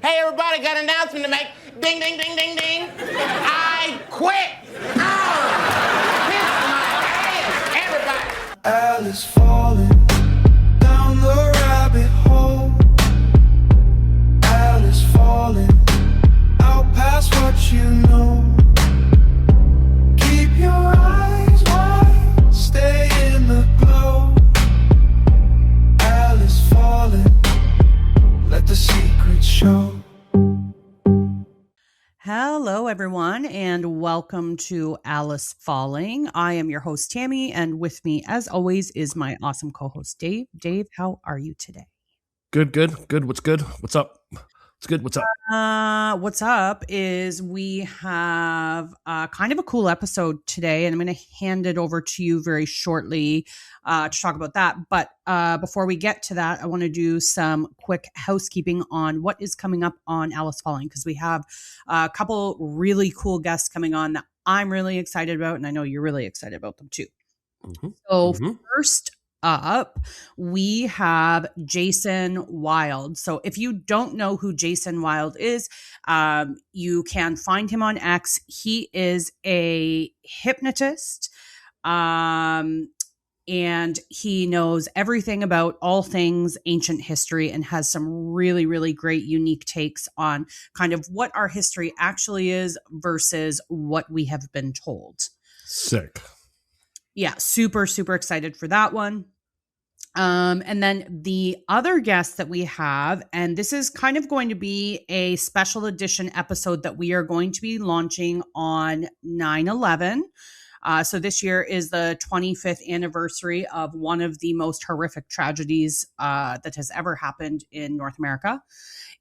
Hey, everybody, got an announcement to make. Ding, ding, ding, ding, ding. I quit. Kiss my ass, everybody. Alice falling down the rabbit hole. Alice falling out past what you know. Keep your eyes wide, stay in the glow. Alice falling, let the secrets show. Hello, everyone, and welcome to Alice Falling. I am your host, Tammy, and with me, as always, is my awesome co-host, Dave. Dave, how are you today? Good. What's good? What's up? What's good? What's up? What's up is we have kind of a cool episode today, and I'm going to hand it over to you very shortly to talk about that. But before we get to that, I want to do some quick housekeeping on what is coming up on Alice Falling, because we have a couple really cool guests coming on that I'm really excited about, and I know you're really excited about them too. So first up, we have Jason Wild. So if you don't know who Jason Wild is, you can find him on X. He is a hypnotist, and he knows everything about all things ancient history and has some really, really great, unique takes on kind of what our history actually is versus what we have been told. Sick. Yeah, super, super excited for that one. And then the other guest that we have, and this is kind of going to be a special edition episode that we are going to be launching on 9/11. So this year is the 25th anniversary of one of the most horrific tragedies that has ever happened in North America.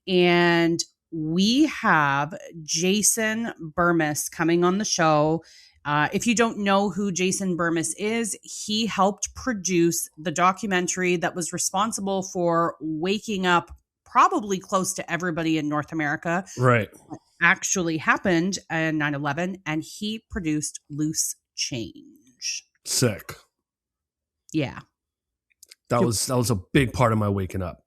And we have Jason Burmis coming on the show. If you don't know who Jason Burmis is, he helped produce the documentary that was responsible for waking up probably close to everybody in North America. Right. What actually happened in 9/11, and he produced Loose Change. Sick. Yeah. That was a big part of my waking up.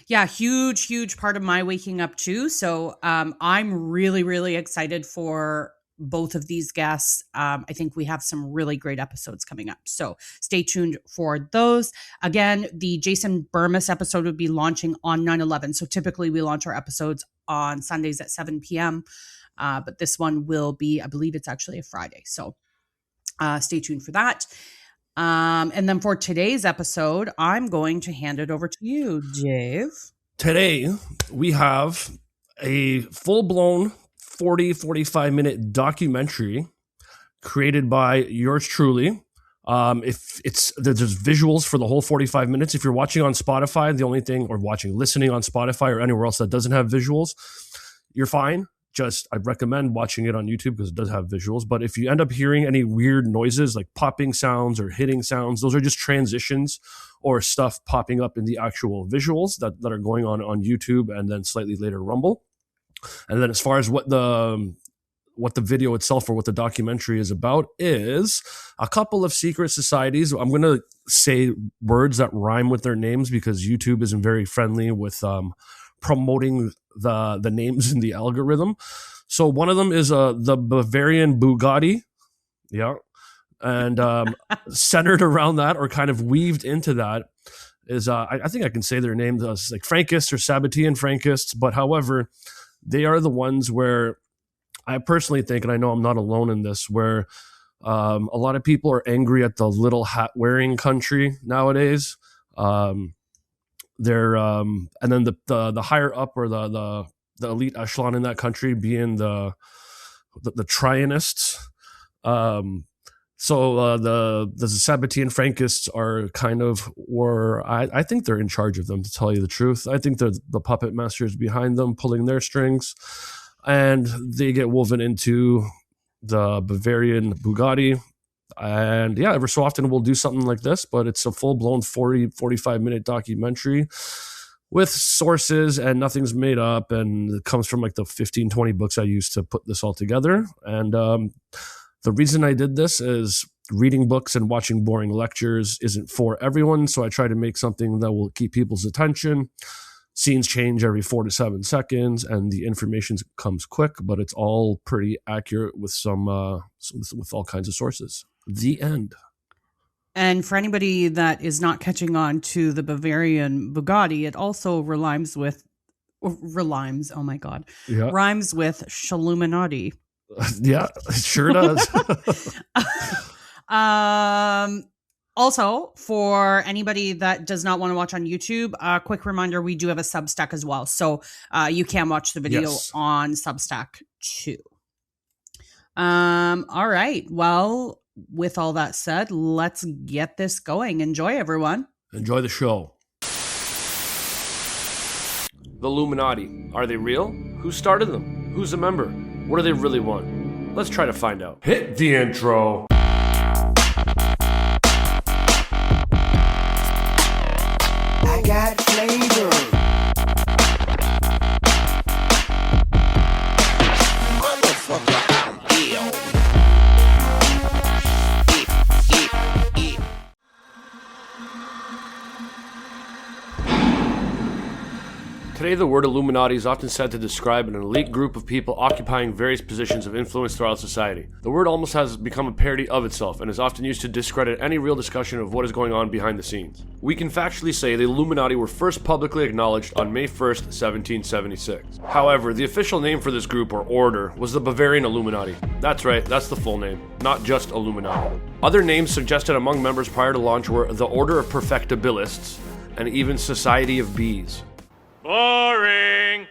Yeah, huge part of my waking up too. So I'm really, really excited for both of these guests. I think we have some really great episodes coming up. So stay tuned for those. Again, the Jason Burmis episode would be launching on 9/11. So typically we launch our episodes on Sundays at 7 p.m. But this one will be, I believe it's actually a Friday. So stay tuned for that. And then for today's episode, I'm going to hand it over to you, Dave. Today, we have a full-blown 45 minute documentary created by yours truly. There's visuals for the whole 45 minutes. If you're watching on Spotify, listening on Spotify or anywhere else that doesn't have visuals, you're fine. I'd recommend watching it on YouTube because it does have visuals. But if you end up hearing any weird noises like popping sounds or hitting sounds, those are just transitions or stuff popping up in the actual visuals that are going on YouTube and then slightly later Rumble. And then as far as what the video itself or what the documentary is about is a couple of secret societies. I'm going to say words that rhyme with their names because YouTube isn't very friendly with promoting the names in the algorithm. So one of them is the Bavarian Bugatti. Yeah. And centered around that or kind of weaved into that is, I think I can say their names like Frankists or Sabbatean Frankists. But however, they are the ones where I personally think, and I know I'm not alone in this, where a lot of people are angry at the little hat wearing country nowadays. And then the higher up or the elite echelon in that country being the Trianists. So the Sabbatean Frankists are kind of, or I think they're in charge of them, to tell you the truth. I think they're the puppet masters behind them, pulling their strings, and they get woven into the Bavarian Bugatti. And yeah, every so often we'll do something like this, but it's a full-blown 45 minute documentary with sources and nothing's made up. And it comes from like the 15, 20 books I used to put this all together. And the reason I did this is reading books and watching boring lectures isn't for everyone. So I try to make something that will keep people's attention. Scenes change every 4 to 7 seconds, and the information comes quick, but it's all pretty accurate with some with all kinds of sources. The end. And for anybody that is not catching on to the Bavarian Bugatti, it also rhymes with rhymes with Shaluminati. Yeah, it sure does. Also, for anybody that does not want to watch on YouTube, a quick reminder, we do have a Substack as well. So you can watch the video on Substack too. All right. Well, with all that said, let's get this going. Enjoy, everyone. Enjoy the show. The Illuminati. Are they real? Who started them? Who's a member? What do they really want? Let's try to find out. Hit the intro. I got flavor. Motherfucker, I'm ill. Today, the word Illuminati is often said to describe an elite group of people occupying various positions of influence throughout society. The word almost has become a parody of itself and is often used to discredit any real discussion of what is going on behind the scenes. We can factually say the Illuminati were first publicly acknowledged on May 1st, 1776. However, the official name for this group or order was the Bavarian Illuminati. That's right, that's the full name, not just Illuminati. Other names suggested among members prior to launch were the Order of Perfectibilists and even Society of Bees. Boring!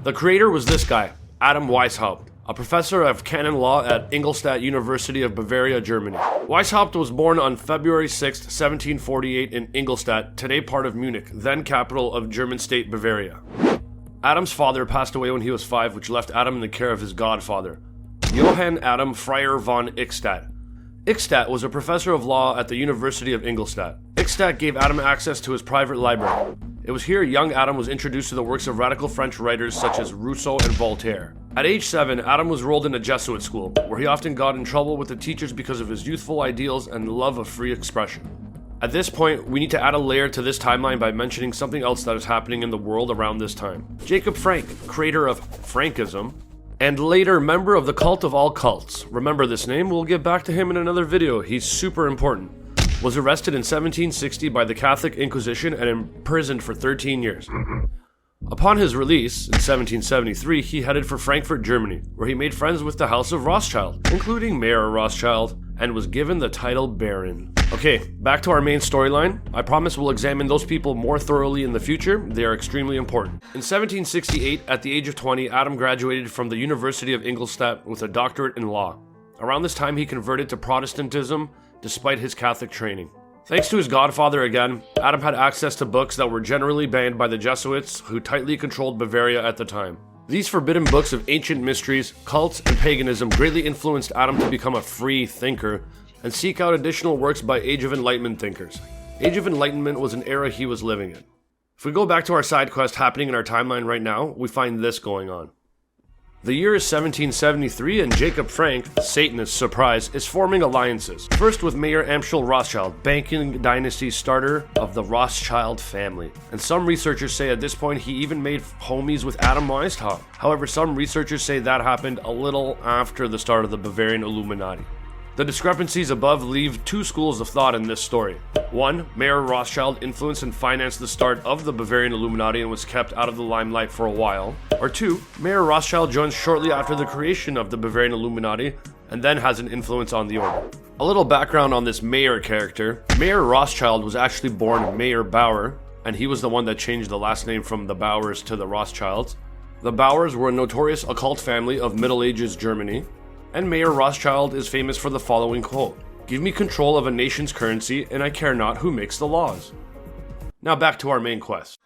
The creator was this guy, Adam Weishaupt, a professor of canon law at Ingolstadt University of Bavaria, Germany. Weishaupt was born on February 6, 1748 in Ingolstadt, today part of Munich, then capital of German state Bavaria. Adam's father passed away when he was 5, which left Adam in the care of his godfather, Johann Adam Freier von Ickstadt. Ickstadt was a professor of law at the University of Ingolstadt. Ickstadt gave Adam access to his private library. It was here young Adam was introduced to the works of radical French writers such as Rousseau and Voltaire. At age 7, Adam was enrolled in a Jesuit school, where he often got in trouble with the teachers because of his youthful ideals and love of free expression. At this point, we need to add a layer to this timeline by mentioning something else that is happening in the world around this time. Jacob Frank, creator of Frankism, and later member of the cult of all cults. Remember this name, we'll get back to him in another video, he's super important. Was arrested in 1760 by the Catholic Inquisition and imprisoned for 13 years. Upon his release, in 1773, he headed for Frankfurt, Germany, where he made friends with the House of Rothschild, including Mayer Rothschild, and was given the title Baron. Okay, back to our main storyline. I promise we'll examine those people more thoroughly in the future. They are extremely important. In 1768, at the age of 20, Adam graduated from the University of Ingolstadt with a doctorate in law. Around this time, he converted to Protestantism despite his Catholic training. Thanks to his godfather again, Adam had access to books that were generally banned by the Jesuits, who tightly controlled Bavaria at the time. These forbidden books of ancient mysteries, cults, and paganism greatly influenced Adam to become a free thinker and seek out additional works by Age of Enlightenment thinkers. Age of Enlightenment was an era he was living in. If we go back to our side quest happening in our timeline right now, we find this going on. The year is 1773, and Jacob Frank, Satanist surprise, is forming alliances. First with Mayer Amschel Rothschild, banking dynasty starter of the Rothschild family. And some researchers say at this point he even made homies with Adam Weishaupt. However, some researchers say that happened a little after the start of the Bavarian Illuminati. The discrepancies above leave two schools of thought in this story. One, Mayer Rothschild influenced and financed the start of the Bavarian Illuminati and was kept out of the limelight for a while. Or two, Mayer Rothschild joins shortly after the creation of the Bavarian Illuminati and then has an influence on the order. A little background on this Mayer character. Mayer Rothschild was actually born Mayer Bauer, and he was the one that changed the last name from the Bauers to the Rothschilds. The Bauers were a notorious occult family of Middle Ages Germany. And Mayer Rothschild is famous for the following quote: "Give me control of a nation's currency, and I care not who makes the laws." Now back to our main quest.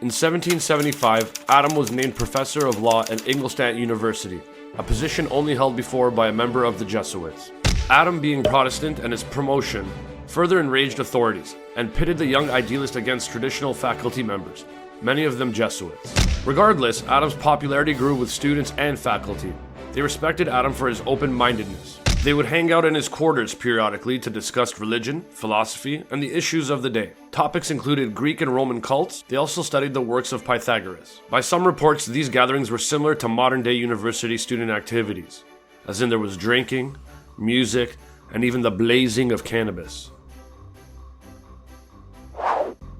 In 1775, Adam was named professor of law at Ingolstadt University, a position only held before by a member of the Jesuits. Adam, being Protestant, and his promotion further enraged authorities and pitted the young idealist against traditional faculty members, many of them Jesuits. Regardless, Adam's popularity grew with students and faculty. They respected Adam for his open-mindedness. They would hang out in his quarters periodically to discuss religion, philosophy, and the issues of the day. Topics included Greek and Roman cults. They also studied the works of Pythagoras. By some reports, these gatherings were similar to modern-day university student activities, as in there was drinking, music, and even the blazing of cannabis.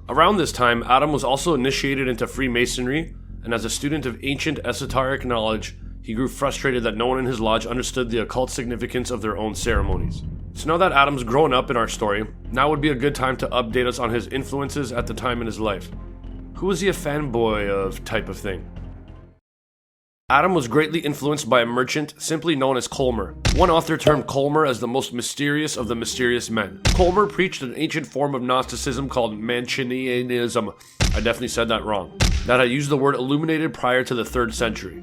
Around this time, Adam was also initiated into Freemasonry, and as a student of ancient esoteric knowledge, he grew frustrated that no one in his lodge understood the occult significance of their own ceremonies. So now that Adam's grown up in our story, now would be a good time to update us on his influences at the time in his life. Who was he a fanboy of type of thing? Adam was greatly influenced by a merchant simply known as Colmer. One author termed Colmer as the most mysterious of the mysterious men. Colmer preached an ancient form of Gnosticism called Manichaeism. I definitely said that wrong. That had used the word illuminated prior to the 3rd century.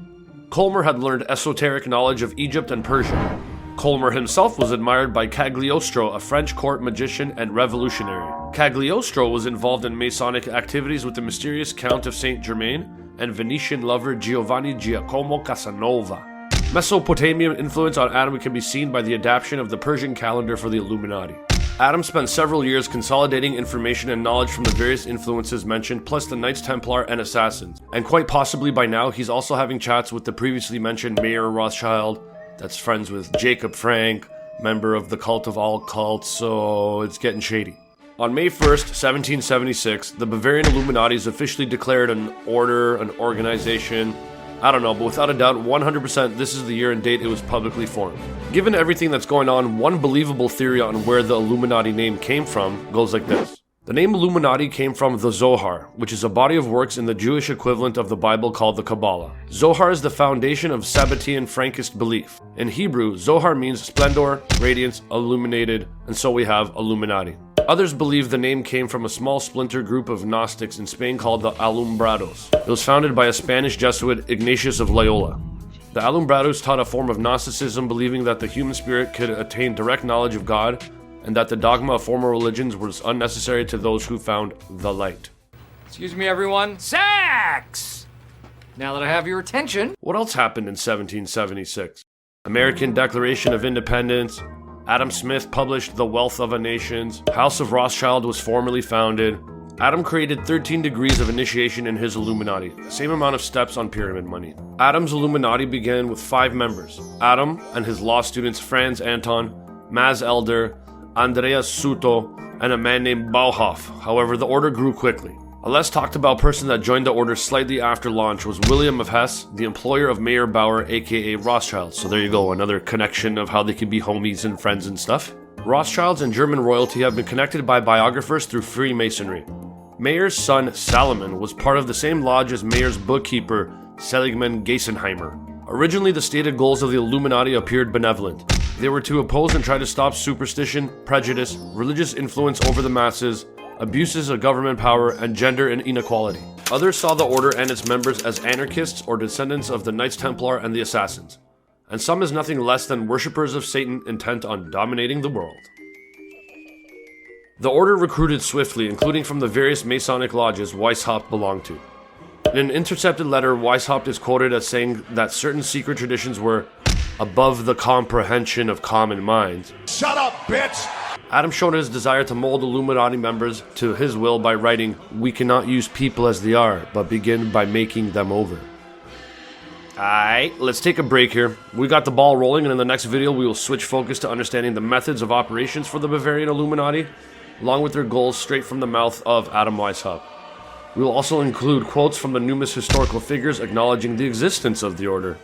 Colmer had learned esoteric knowledge of Egypt and Persia. Colmer himself was admired by Cagliostro, a French court magician and revolutionary. Cagliostro was involved in Masonic activities with the mysterious Count of Saint Germain and Venetian lover Giovanni Giacomo Casanova. Mesopotamian influence on Adam can be seen by the adaptation of the Persian calendar for the Illuminati. Adam spent several years consolidating information and knowledge from the various influences mentioned, plus the Knights Templar and Assassins. And quite possibly by now, he's also having chats with the previously mentioned Mayer Rothschild, that's friends with Jacob Frank, member of the cult of all cults, so it's getting shady. On May 1st, 1776, the Bavarian Illuminati is officially declared an order, an organization. I don't know, but without a doubt, 100% this is the year and date it was publicly formed. Given everything that's going on, one believable theory on where the Illuminati name came from goes like this. The name Illuminati came from the Zohar, which is a body of works in the Jewish equivalent of the Bible called the Kabbalah. Zohar is the foundation of Sabbatean Frankist belief. In Hebrew, Zohar means splendor, radiance, illuminated, and so we have Illuminati. Others believe the name came from a small splinter group of Gnostics in Spain called the Alumbrados. It was founded by a Spanish Jesuit, Ignatius of Loyola. The Alumbrados taught a form of Gnosticism, believing that the human spirit could attain direct knowledge of God, and that the dogma of former religions was unnecessary to those who found the light. Excuse me, everyone. Sex! Now that I have your attention. What else happened in 1776? American Declaration of Independence. Adam Smith published The Wealth of a Nation. House of Rothschild was formally founded. Adam created 13 degrees of initiation in his Illuminati, the same amount of steps on pyramid money. Adam's Illuminati began with 5 members: Adam and his law students Franz Anton, Maz Elder, Andreas Suto, and a man named Bauhoff. However, the order grew quickly. A less talked about person that joined the order slightly after launch was William of Hesse, the employer of Mayer Bauer, aka Rothschild. So there you go, another connection of how they can be homies and friends and stuff. Rothschilds and German royalty have been connected by biographers through Freemasonry. Mayer's son Salomon was part of the same lodge as Mayer's bookkeeper Seligman Geisenheimer. Originally, the stated goals of the Illuminati appeared benevolent. They were to oppose and try to stop superstition, prejudice, religious influence over the masses, abuses of government power, and gender inequality. Others saw the order and its members as anarchists or descendants of the Knights Templar and the Assassins, and some as nothing less than worshippers of Satan intent on dominating the world. The order recruited swiftly, including from the various Masonic lodges Weishaupt belonged to. In an intercepted letter, Weishaupt is quoted as saying that certain secret traditions were above the comprehension of common minds. Shut up, bitch! Adam showed his desire to mold Illuminati members to his will by writing, "We cannot use people as they are, but begin by making them over." Alright, let's take a break here. We got the ball rolling, and in the next video we will switch focus to understanding the methods of operations for the Bavarian Illuminati, along with their goals straight from the mouth of Adam Weishaupt. We will also include quotes from the numerous historical figures acknowledging the existence of the order.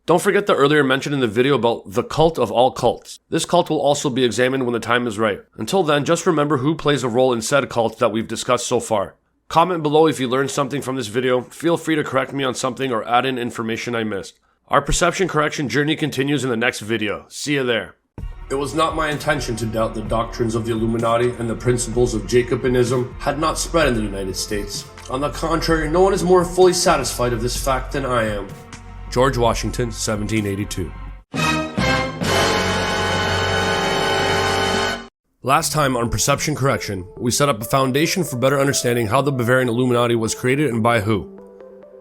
Don't forget the earlier mention in the video about the cult of all cults. This cult will also be examined when the time is right. Until then, just remember who plays a role in said cult that we've discussed so far. Comment below if you learned something from this video. Feel free to correct me on something or add in information I missed. Our perception correction journey continues in the next video. See you there. It was not my intention to doubt the doctrines of the Illuminati, and the principles of Jacobinism had not spread in the United States. On the contrary, no one is more fully satisfied of this fact than I am. George Washington, 1782. Last time on Perception Correction, we set up a foundation for better understanding how the Bavarian Illuminati was created and by who.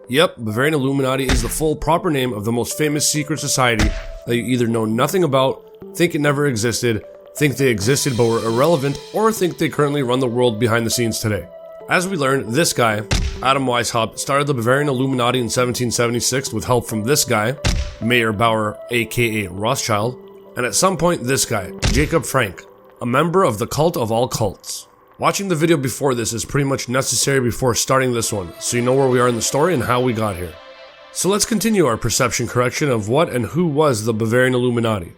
Yep, Bavarian Illuminati is the full proper name of the most famous secret society that you either know nothing about think it never existed, think they existed but were irrelevant, or think they currently run the world behind the scenes today. As we learned, this guy, Adam Weishaupt, started the Bavarian Illuminati in 1776 with help from this guy, Mayer Bauer aka Rothschild, and at some point this guy, Jacob Frank, a member of the cult of all cults. Watching the video before this is pretty much necessary before starting this one, so you know where we are in the story and how we got here. So let's continue our perception correction of what and who was the Bavarian Illuminati.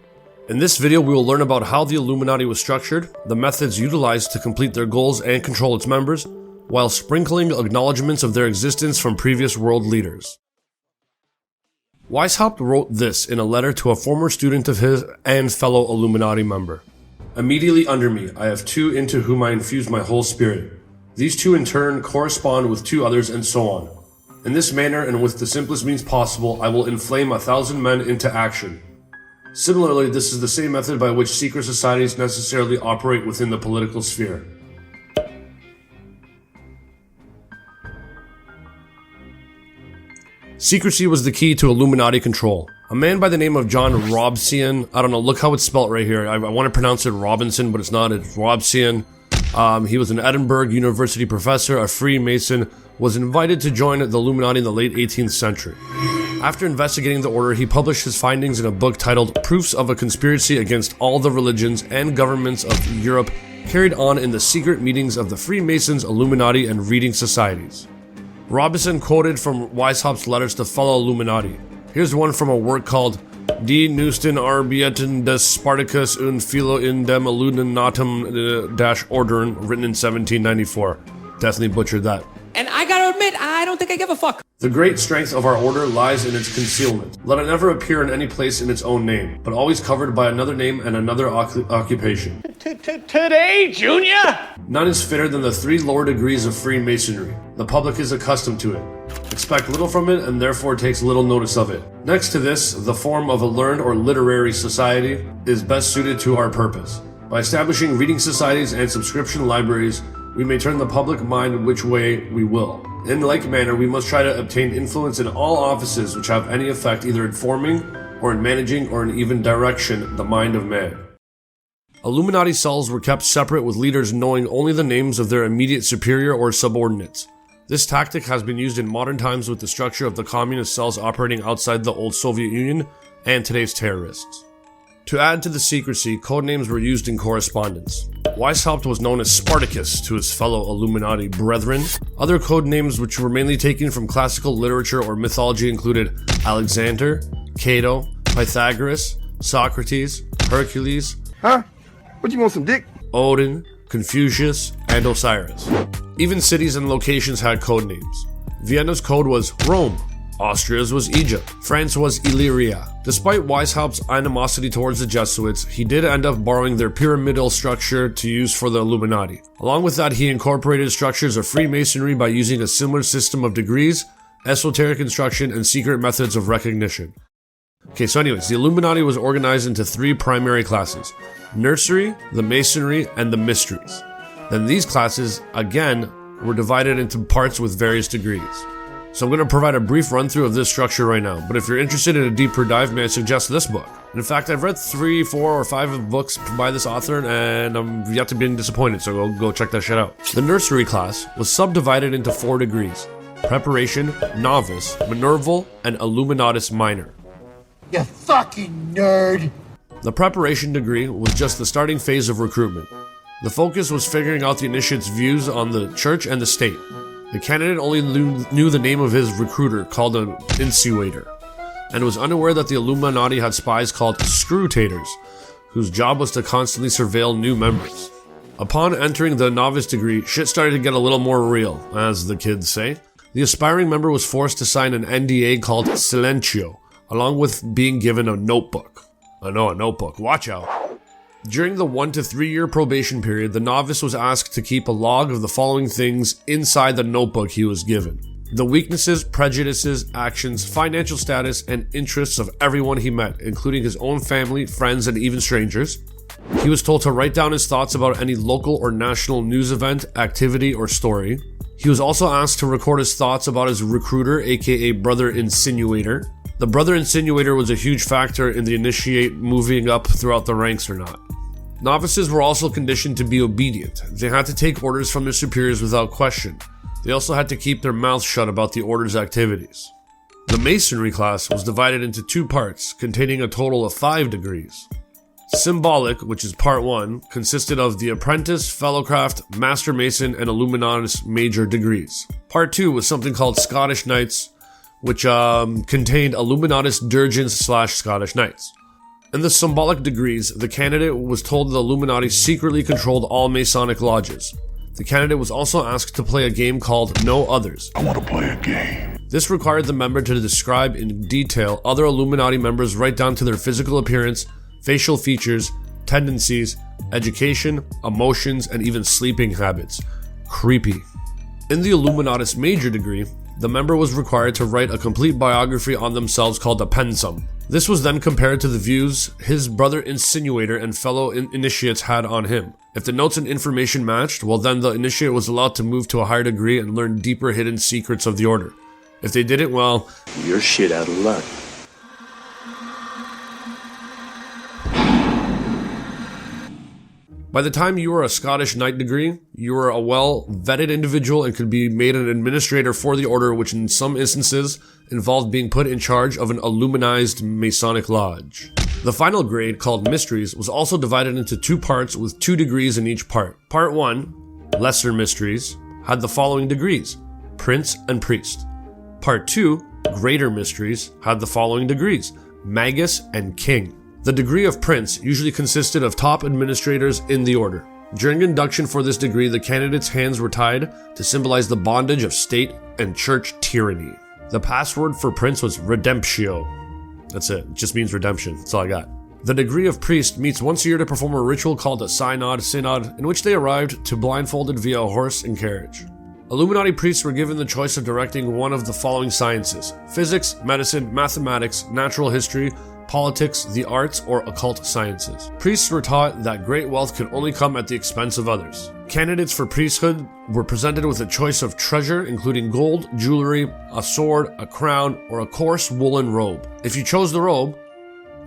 In this video we will learn about how the Illuminati was structured, the methods utilized to complete their goals and control its members, while sprinkling acknowledgements of their existence from previous world leaders. Weishaupt wrote this in a letter to a former student of his and fellow Illuminati member. Immediately under me, I have two into whom I infuse my whole spirit. These two in turn correspond with two others and so on. In this manner and with the simplest means possible, I will inflame 1,000 men into action. Similarly, this is the same method by which secret societies necessarily operate within the political sphere. Secrecy was the key to Illuminati control. A man by the name of John Robson, I don't know, look how it's spelled right here. I want to pronounce it Robinson, but it's not, it's Robson. He was an Edinburgh University professor, a Freemason, was invited to join the Illuminati in the late 18th century. After investigating the order, he published his findings in a book titled Proofs of a Conspiracy Against All the Religions and Governments of Europe, carried on in the secret meetings of the Freemasons, Illuminati, and reading societies. Robinson quoted from Weishaupt's letters to fellow Illuminati. Here's one from a work called Die Neuesten Arbeiten des Spartacus und Philo in dem Illuminatum-Ordern, written in 1794. Definitely butchered that. And I gotta admit, I don't think I give a fuck. The great strength of our order lies in its concealment. Let it never appear in any place in its own name, but always covered by another name and another occupation. Today, Junior? None is fitter than the 3 lower degrees of Freemasonry. The public is accustomed to it. Expect little from it and therefore takes little notice of it. Next to this, the form of a learned or literary society is best suited to our purpose. By establishing reading societies and subscription libraries, we may turn the public mind which way we will. In like manner, we must try to obtain influence in all offices which have any effect either in forming, or in managing, or in even direction the mind of man. Illuminati cells were kept separate with leaders knowing only the names of their immediate superior or subordinates. This tactic has been used in modern times with the structure of the communist cells operating outside the old Soviet Union and today's terrorists. To add to the secrecy, codenames were used in correspondence. Weishaupt was known as Spartacus to his fellow Illuminati brethren. Other codenames which were mainly taken from classical literature or mythology included Alexander, Cato, Pythagoras, Socrates, Hercules, Huh? What, you want some dick? Odin, Confucius, and Osiris. Even cities and locations had codenames. Vienna's code was Rome. Austria's was Egypt. France was Illyria. Despite Weishaupt's animosity towards the Jesuits, he did end up borrowing their pyramidal structure to use for the Illuminati. Along with that, he incorporated structures of Freemasonry by using a similar system of degrees, esoteric instruction, and secret methods of recognition. Okay, so anyways, the Illuminati was organized into 3 primary classes: Nursery, the Masonry, and the Mysteries. Then these classes, again, were divided into parts with various degrees. So I'm going to provide a brief run through of this structure right now, but if you're interested in a deeper dive, may I suggest this book. In fact, I've read 3, 4, or 5 books by this author, and I'm yet to be disappointed, so go check that shit out. The Nursery class was subdivided into 4 degrees: Preparation, Novice, Minerval, and Illuminatus Minor. You fucking nerd! The Preparation degree was just the starting phase of recruitment. The focus was figuring out the initiate's views on the church and the state. The candidate only knew the name of his recruiter, called an insuator, and was unaware that the Illuminati had spies called scrutators, whose job was to constantly surveil new members. Upon entering the novice degree, shit started to get a little more real, as the kids say. The aspiring member was forced to sign an NDA called Silentio, along with being given a notebook. I know, a notebook, watch out. During the 1 to 3 year probation period, the novice was asked to keep a log of the following things inside the notebook he was given: the weaknesses, prejudices, actions, financial status, and interests of everyone he met, including his own family, friends, and even strangers. He was told to write down his thoughts about any local or national news event, activity, or story. He was also asked to record his thoughts about his recruiter, aka brother insinuator. The brother insinuator was a huge factor in the initiate moving up throughout the ranks or not. Novices were also conditioned to be obedient. They had to take orders from their superiors without question. They also had to keep their mouths shut about the order's activities. The masonry class was divided into 2 parts, containing a total of 5 degrees. Symbolic, which is part 1, consisted of the apprentice, fellowcraft, master mason, and illuminatus major degrees. Part 2 was something called Scottish Knights, which contained illuminatus dirgens / Scottish Knights. In the symbolic degrees, the candidate was told the Illuminati secretly controlled all Masonic lodges. The candidate was also asked to play a game called Know Others. I want to play a game. This required the member to describe in detail other Illuminati members right down to their physical appearance, facial features, tendencies, education, emotions, and even sleeping habits. Creepy. In the Illuminatus major degree, the member was required to write a complete biography on themselves called a pensum. This was then compared to the views his brother insinuator and fellow initiates had on him. If the notes and information matched, well then the initiate was allowed to move to a higher degree and learn deeper hidden secrets of the order. If they didn't, well, you're shit out of luck. by the time you were a Scottish Knight degree, you were a well-vetted individual and could be made an administrator for the order, which in some instances involved being put in charge of an illuminized Masonic lodge. The final grade, called Mysteries, was also divided into 2 parts with 2 degrees in each part. Part 1, Lesser Mysteries, had the following degrees: Prince and Priest. Part 2, Greater Mysteries, had the following degrees: Magus and King. The degree of Prince usually consisted of top administrators in the order. During induction for this degree, the candidate's hands were tied to symbolize the bondage of state and church tyranny. The password for Prince was Redemptio. That's it. It just means redemption. That's all I got. The degree of Priest meets once a year to perform a ritual called a synod, in which they arrived to blindfolded via a horse and carriage. Illuminati priests were given the choice of directing one of the following sciences: physics, medicine, mathematics, natural history, politics, the arts, or occult sciences. Priests were taught that great wealth could only come at the expense of others. Candidates for priesthood were presented with a choice of treasure, including gold, jewelry, a sword, a crown, or a coarse woolen robe. If you chose the robe,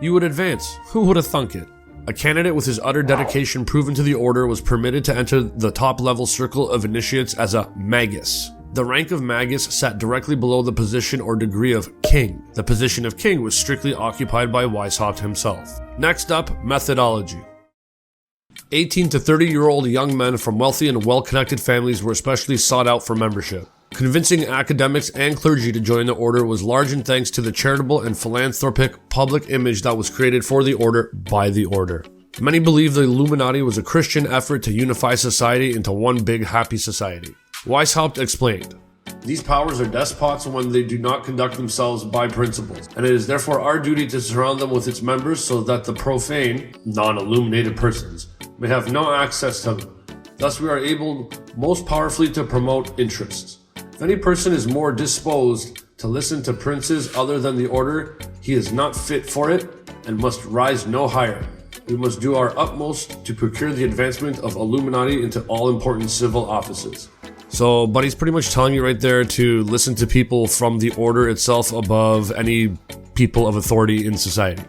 you would advance. Who would have thunk it? A candidate with his utter dedication proven to the order was permitted to enter the top-level circle of initiates as a magus. The rank of magus sat directly below the position or degree of king. The position of king was strictly occupied by Weishaupt himself. Next up, methodology. 18 to 30-year-old young men from wealthy and well-connected families were especially sought out for membership. Convincing academics and clergy to join the order was large in thanks to the charitable and philanthropic public image that was created for the order by the order. Many believed the Illuminati was a Christian effort to unify society into one big happy society. Weishaupt explained, "These powers are despots when they do not conduct themselves by principles, and it is therefore our duty to surround them with its members so that the profane, non-illuminated persons may have no access to them. Thus we are able most powerfully to promote interests. If any person is more disposed to listen to princes other than the order, he is not fit for it and must rise no higher. We must do our utmost to procure the advancement of Illuminati into all important civil offices." So, buddy's pretty much telling you right there to listen to people from the order itself above any people of authority in society.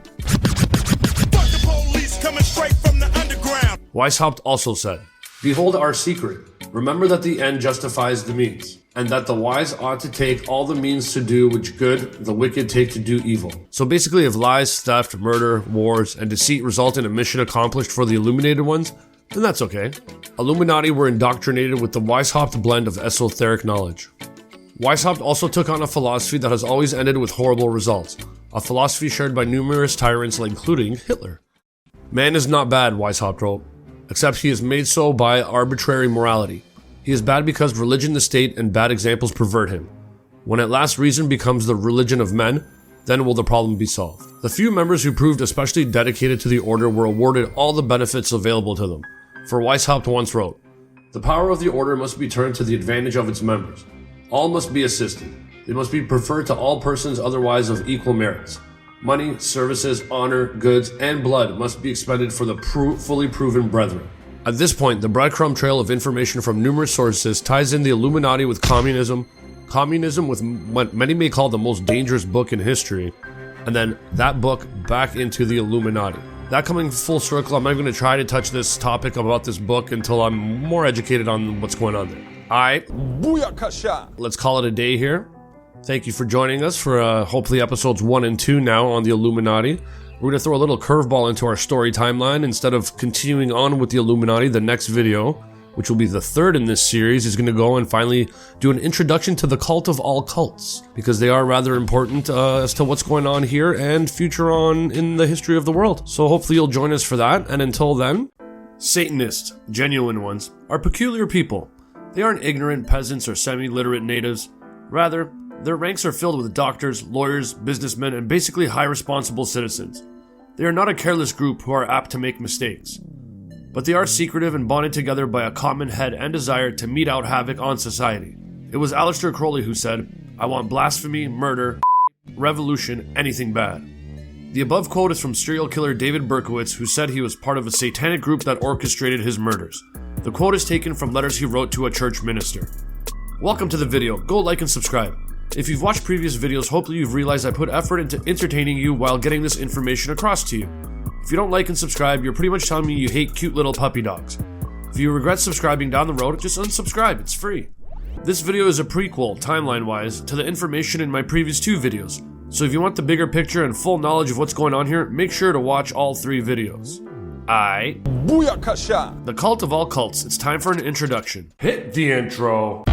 Weishaupt also said, "Behold our secret. Remember that the end justifies the means, and that the wise ought to take all the means to do which good, the wicked take to do evil." So basically, if lies, theft, murder, wars, and deceit result in a mission accomplished for the illuminated ones, then that's okay. Illuminati were indoctrinated with the Weishaupt blend of esoteric knowledge. Weishaupt also took on a philosophy that has always ended with horrible results, a philosophy shared by numerous tyrants including Hitler. "Man is not bad," Weishaupt wrote, "except he is made so by arbitrary morality. He is bad because religion, the state, and bad examples pervert him. When at last reason becomes the religion of men, then will the problem be solved." The few members who proved especially dedicated to the order were awarded all the benefits available to them. For Weishaupt once wrote, "The power of the order must be turned to the advantage of its members. All must be assisted. They must be preferred to all persons otherwise of equal merits. Money, services, honor, goods, and blood must be expended for the fully proven brethren." At this point, the breadcrumb trail of information from numerous sources ties in the Illuminati with communism, communism with what many may call the most dangerous book in history, and then that book back into the Illuminati. That coming full circle, I'm not going to try to touch this topic about this book until I'm more educated on what's going on there. Alright, let's call it a day here. Thank you for joining us for hopefully episodes 1 and 2 now on the Illuminati. We're going to throw a little curveball into our story timeline. Instead of continuing on with the Illuminati, the next video, which will be the third in this series, is going to go and finally do an introduction to the cult of all cults, because they are rather important as to what's going on here and future on in the history of the world. So hopefully you'll join us for that, and until then, Satanists, genuine ones, are peculiar people. They aren't ignorant peasants or semi-literate natives. Rather, their ranks are filled with doctors, lawyers, businessmen, and basically high responsible citizens. They are not a careless group who are apt to make mistakes. But they are secretive and bonded together by a common head and desire to mete out havoc on society. It was Aleister Crowley who said, "I want blasphemy, murder, revolution, anything bad." The above quote is from serial killer David Berkowitz, who said he was part of a satanic group that orchestrated his murders. The quote is taken from letters he wrote to a church minister. Welcome to the video. Go like and subscribe. If you've watched previous videos, hopefully you've realized I put effort into entertaining you while getting this information across to you. If you don't like and subscribe, you're pretty much telling me you hate cute little puppy dogs. If you regret subscribing down the road, just unsubscribe, it's free. This video is a prequel, timeline-wise, to the information in my previous 2 videos, so if you want the bigger picture and full knowledge of what's going on here, make sure to watch all 3 videos. Booyakasha! The cult of all cults, it's time for an introduction. Hit the intro.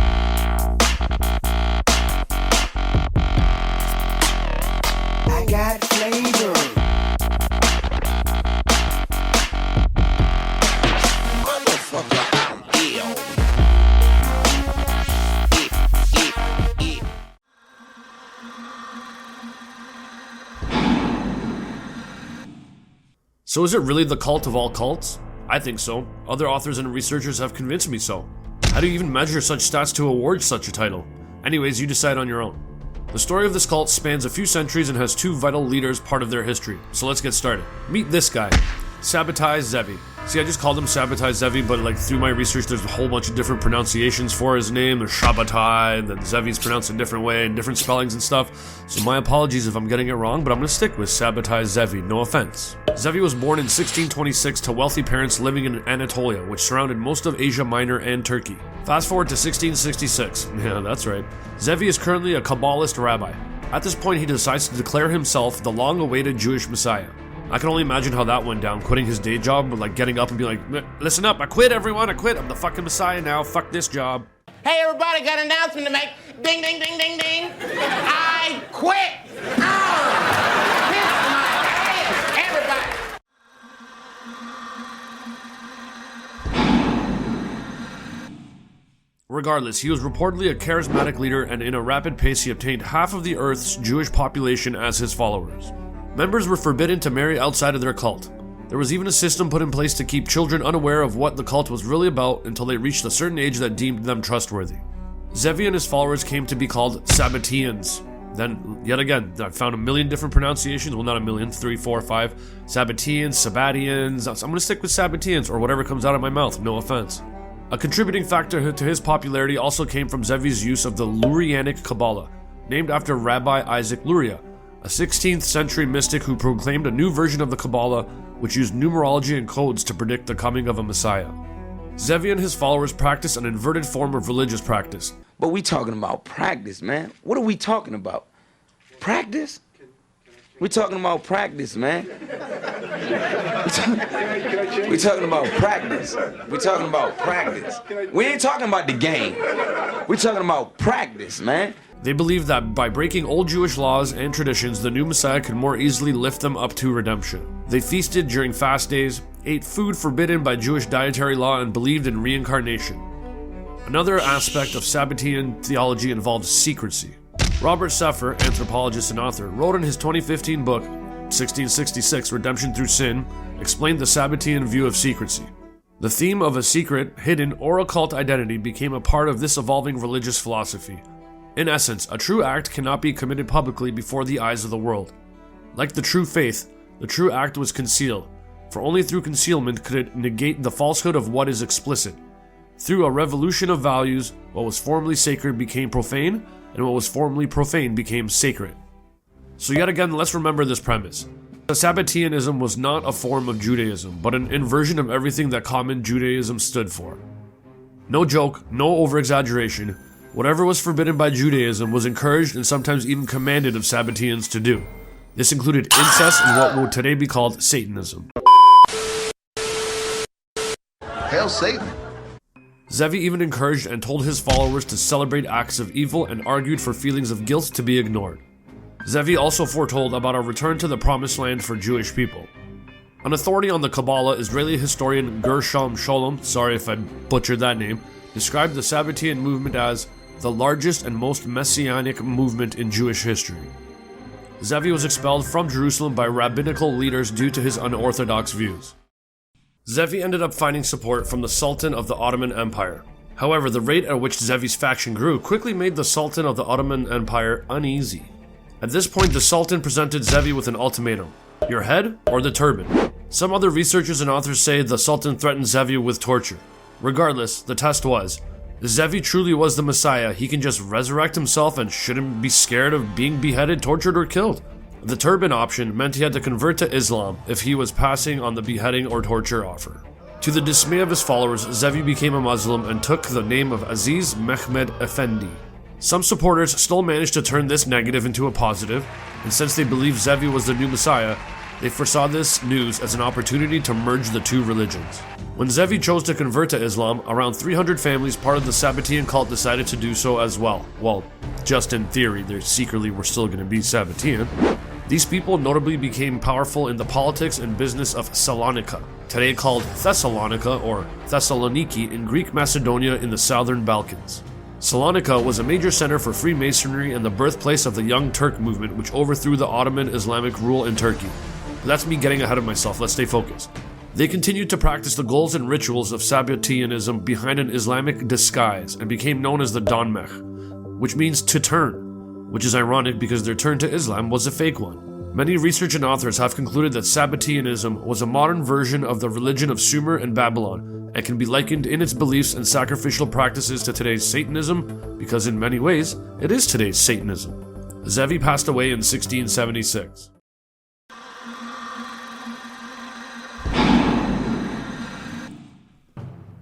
I got flavor. So is it really the cult of all cults? I think so. Other authors and researchers have convinced me so. How do you even measure such stats to award such a title? Anyways, you decide on your own. The story of this cult spans a few centuries and has 2 vital leaders part of their history. So let's get started. Meet this guy, Sabbatai Zevi. See, I just called him Sabbatai Zevi, but like through my research, there's a whole bunch of different pronunciations for his name. There's Sabbatai, and then Zevi's pronounced a different way, and different spellings and stuff. So my apologies if I'm getting it wrong, but I'm going to stick with Sabbatai Zevi, no offense. Zevi was born in 1626 to wealthy parents living in Anatolia, which surrounded most of Asia Minor and Turkey. Fast forward to 1666. Yeah, that's right. Zevi is currently a Kabbalist rabbi. At this point, he decides to declare himself the long-awaited Jewish Messiah. I can only imagine how that went down, quitting his day job, but like getting up and being like, "Listen up, I quit, everyone, I quit, I'm the fucking Messiah now, fuck this job." Hey, everybody, got an announcement to make. Ding, ding, ding, ding, ding. I quit. Kiss my ass, everybody. Regardless, he was reportedly a charismatic leader, and in a rapid pace he obtained half of the Earth's Jewish population as his followers. Members were forbidden to marry outside of their cult. There was even a system put in place to keep children unaware of what the cult was really about until they reached a certain age that deemed them trustworthy. Zevi and his followers came to be called Sabbateans. Then, yet again, I found a million different pronunciations. Well, not a million, 3, 4, 5. Sabbateans, Sabbatians. I'm going to stick with Sabbateans, or whatever comes out of my mouth, no offense. A contributing factor to his popularity also came from Zevi's use of the Lurianic Kabbalah, named after Rabbi Isaac Luria, a 16th century mystic who proclaimed a new version of the Kabbalah which used numerology and codes to predict the coming of a Messiah. Zevi and his followers practice an inverted form of religious practice. But we talking about practice, man. What are we talking about? Practice? We talking about practice, man. We talking about practice. We talking about practice. We ain't talking about the game. We talking about practice, man. They believed that by breaking old Jewish laws and traditions, the new Messiah could more easily lift them up to redemption. They feasted during fast days, ate food forbidden by Jewish dietary law, and believed in reincarnation. Another aspect of Sabbatean theology involves secrecy. Robert Seffer, anthropologist and author, wrote in his 2015 book, 1666, Redemption Through Sin, explained the Sabbatean view of secrecy. The theme of a secret, hidden, or occult identity became a part of this evolving religious philosophy. In essence, a true act cannot be committed publicly before the eyes of the world. Like the true faith, the true act was concealed, for only through concealment could it negate the falsehood of what is explicit. Through a revolution of values, what was formerly sacred became profane, and what was formerly profane became sacred. So yet again, let's remember this premise. The Sabbateanism was not a form of Judaism, but an inversion of everything that common Judaism stood for. No joke, no over-exaggeration. Whatever was forbidden by Judaism was encouraged and sometimes even commanded of Sabbateans to do. This included incest and what would today be called Satanism. Hail Satan. Zevi even encouraged and told his followers to celebrate acts of evil and argued for feelings of guilt to be ignored. Zevi also foretold about a return to the promised land for Jewish people. An authority on the Kabbalah, Israeli historian Gershom Scholem, sorry if I butchered that name, described the Sabbatean movement as the largest and most messianic movement in Jewish history. Zevi was expelled from Jerusalem by rabbinical leaders due to his unorthodox views. Zevi ended up finding support from the Sultan of the Ottoman Empire. However, the rate at which Zevi's faction grew quickly made the Sultan of the Ottoman Empire uneasy. At this point, the Sultan presented Zevi with an ultimatum: your head or the turban. Some other researchers and authors say the Sultan threatened Zevi with torture. Regardless, the test was, if Zevi truly was the Messiah, he can just resurrect himself and shouldn't be scared of being beheaded, tortured, or killed. The turban option meant he had to convert to Islam if he was passing on the beheading or torture offer. To the dismay of his followers, Zevi became a Muslim and took the name of Aziz Mehmed Effendi. Some supporters still managed to turn this negative into a positive, and since they believed Zevi was the new Messiah, they foresaw this news as an opportunity to merge the two religions. When Zevi chose to convert to Islam, around 300 families part of the Sabbatean cult decided to do so as well. Well, just in theory, they secretly were still going to be Sabbatean. These people notably became powerful in the politics and business of Salonika, today called Thessalonica or Thessaloniki in Greek Macedonia in the southern Balkans. Salonika was a major center for Freemasonry and the birthplace of the Young Turk movement, which overthrew the Ottoman Islamic rule in Turkey. But that's me getting ahead of myself, let's stay focused. They continued to practice the goals and rituals of Sabbateanism behind an Islamic disguise and became known as the Donmech, which means to turn, which is ironic because their turn to Islam was a fake one. Many research and authors have concluded that Sabbateanism was a modern version of the religion of Sumer and Babylon, and can be likened in its beliefs and sacrificial practices to today's Satanism, because in many ways, it is today's Satanism. Zevi passed away in 1676.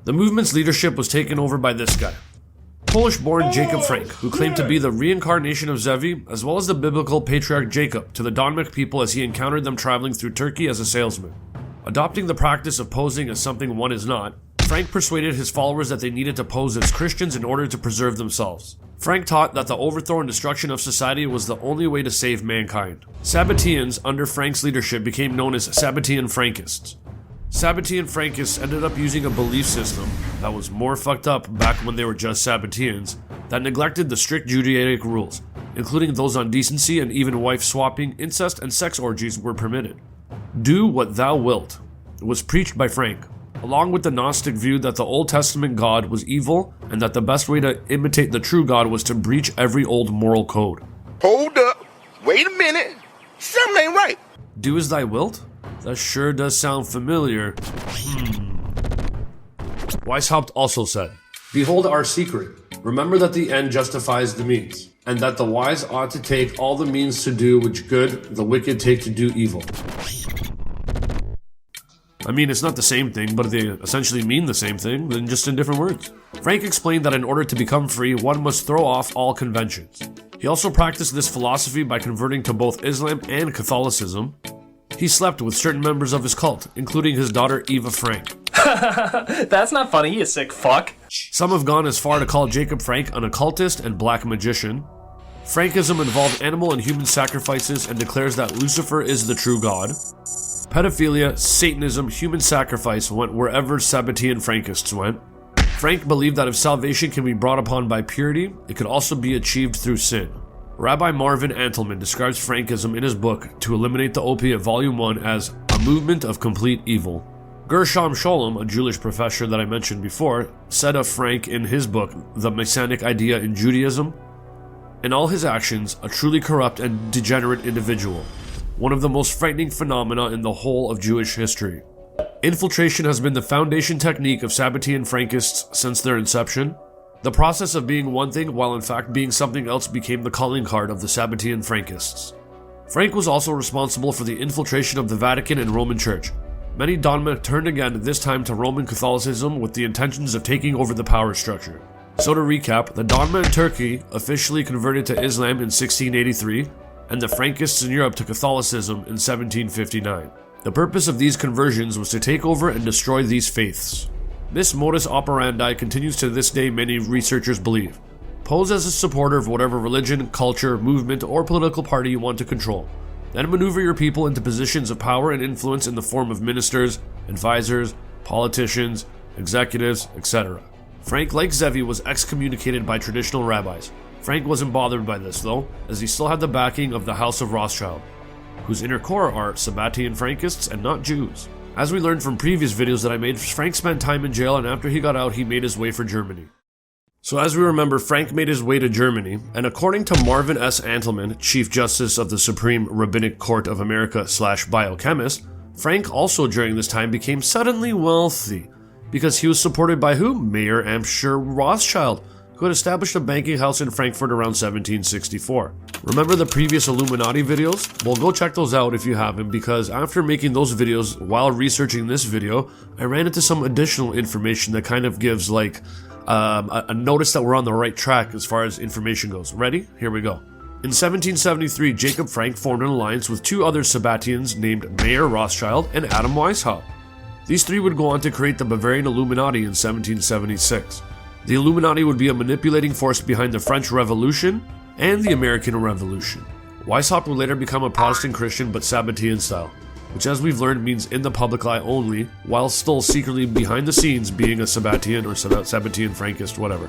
The movement's leadership was taken over by this guy, Polish-born Jacob Frank, who claimed to be the reincarnation of Zevi, as well as the biblical patriarch Jacob, to the Donmech people as he encountered them traveling through Turkey as a salesman. Adopting the practice of posing as something one is not, Frank persuaded his followers that they needed to pose as Christians in order to preserve themselves. Frank taught that the overthrow and destruction of society was the only way to save mankind. Sabbateans, under Frank's leadership, became known as Sabbatean Frankists. Sabbatean Frankists ended up using a belief system that was more fucked up back when they were just Sabbateans, that neglected the strict Judaic rules, including those on decency, and even wife swapping, incest, and sex orgies were permitted. Do what thou wilt was preached by Frank, along with the Gnostic view that the Old Testament God was evil and that the best way to imitate the true God was to breach every old moral code. Hold up. Wait a minute. Something ain't right. Do as thy wilt? That sure does sound familiar. Weishaupt also said, "Behold our secret. Remember that the end justifies the means, and that the wise ought to take all the means to do which good, the wicked take to do evil." I mean, it's not the same thing, but they essentially mean the same thing, then just in different words. Frank explained that in order to become free, one must throw off all conventions. He also practiced this philosophy by converting to both Islam and Catholicism. He slept with certain members of his cult, including his daughter Eva Frank. That's not funny, you sick fuck. Some have gone as far to call Jacob Frank an occultist and black magician. Frankism involved animal and human sacrifices and declares that Lucifer is the true god. Pedophilia, Satanism, human sacrifice went wherever Sabbatean Frankists went. Frank believed that if salvation can be brought upon by purity, it could also be achieved through sin. Rabbi Marvin Antelman describes Frankism in his book To Eliminate the Opiate Volume 1 as a movement of complete evil. Gershom Scholem, a Jewish professor that I mentioned before, said of Frank in his book The Messianic Idea in Judaism, "In all his actions, a truly corrupt and degenerate individual, one of the most frightening phenomena in the whole of Jewish history. Infiltration has been the foundation technique of Sabbatean Frankists since their inception. The process of being one thing while in fact being something else became the calling card of the Sabbatean Frankists. Frank was also responsible for the infiltration of the Vatican and Roman Church. Many dogma turned again, this time to Roman Catholicism, with the intentions of taking over the power structure. So to recap, the dogma in Turkey officially converted to Islam in 1683, and the Frankists in Europe to Catholicism in 1759. The purpose of these conversions was to take over and destroy these faiths. This modus operandi continues to this day, many researchers believe. Pose as a supporter of whatever religion, culture, movement, or political party you want to control. Then maneuver your people into positions of power and influence in the form of ministers, advisors, politicians, executives, etc. Frank, like Zevi, was excommunicated by traditional rabbis. Frank wasn't bothered by this, though, as he still had the backing of the House of Rothschild, whose inner core are Sabbatean Frankists and not Jews. As we learned from previous videos that I made, Frank spent time in jail, and after he got out, he made his way for Germany. So as we remember, Frank made his way to Germany, and according to Marvin S. Antelman, Chief Justice of the Supreme Rabbinic Court of America / biochemist, Frank also during this time became suddenly wealthy, because he was supported by who? Mayor Amschur Rothschild, who had established a banking house in Frankfurt around 1764. Remember the previous Illuminati videos? Well, go check those out if you haven't, because after making those videos while researching this video, I ran into some additional information that kind of gives like a notice that we're on the right track as far as information goes. Ready? Here we go. In 1773, Jacob Frank formed an alliance with two other Sabbateans named Mayer Rothschild and Adam Weishaupt. These three would go on to create the Bavarian Illuminati in 1776. The Illuminati would be a manipulating force behind the French Revolution and the American Revolution. Weishaupt would later become a Protestant Christian but Sabbatean style, which as we've learned means in the public eye only, while still secretly behind the scenes being a Sabbatean or Sabbatean Frankist, whatever.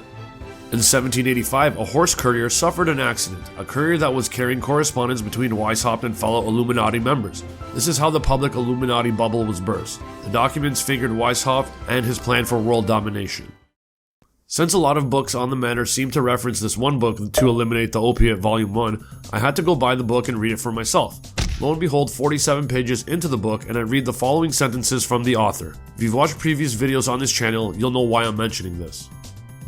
In 1785, a horse courier suffered an accident, a courier that was carrying correspondence between Weishaupt and fellow Illuminati members. This is how the public Illuminati bubble was burst. The documents fingered Weishaupt and his plan for world domination. Since a lot of books on the matter seem to reference this one book to eliminate the opiate volume 1, I had to go buy the book and read it for myself. Lo and behold, 47 pages into the book, and I read the following sentences from the author. If you've watched previous videos on this channel, you'll know why I'm mentioning this.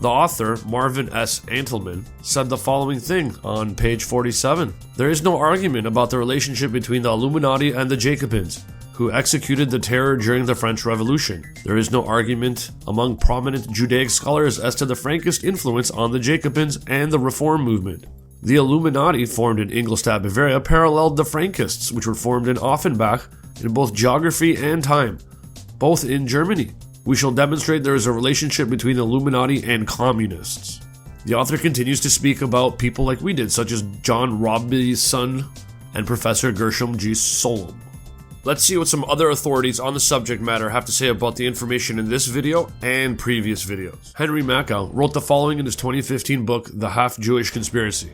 The author, Marvin S. Antelman, said the following thing on page 47. There is no argument about the relationship between the Illuminati and the Jacobins, who executed the terror during the French Revolution. There is no argument among prominent Judaic scholars as to the Frankist influence on the Jacobins and the Reform movement. The Illuminati, formed in Ingolstadt, Bavaria, paralleled the Frankists, which were formed in Offenbach in both geography and time, both in Germany. We shall demonstrate there is a relationship between the Illuminati and communists. The author continues to speak about people like we did, such as John Robison and Professor Gershom G. Solom. Let's see what some other authorities on the subject matter have to say about the information in this video and previous videos. Henry Makow wrote the following in his 2015 book, The Half-Jewish Conspiracy.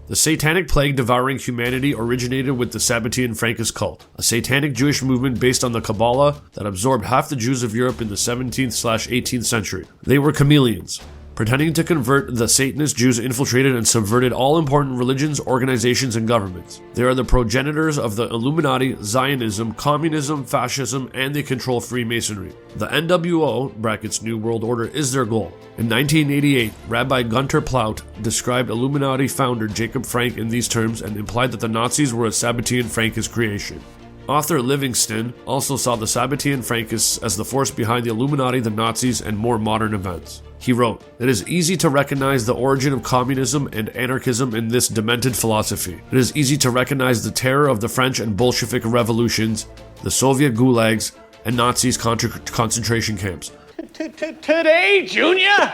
The satanic plague devouring humanity originated with the Sabbatean Frankist cult, a satanic Jewish movement based on the Kabbalah that absorbed half the Jews of Europe in the 17th/18th century. They were chameleons, pretending to convert the Satanist Jews infiltrated and subverted all important religions, organizations, and governments. They are the progenitors of the Illuminati, Zionism, communism, fascism, and they control Freemasonry. The NWO, brackets New World Order, is their goal. In 1988, Rabbi Gunter Plaut described Illuminati founder Jacob Frank in these terms and implied that the Nazis were a Sabbatean Frankist creation. Author Livingston also saw the Sabbatean Frankists as the force behind the Illuminati, the Nazis, and more modern events. He wrote, "It is easy to recognize the origin of communism and anarchism in this demented philosophy. It is easy to recognize the terror of the French and Bolshevik revolutions, the Soviet gulags, and Nazis' concentration camps. Today, Junior?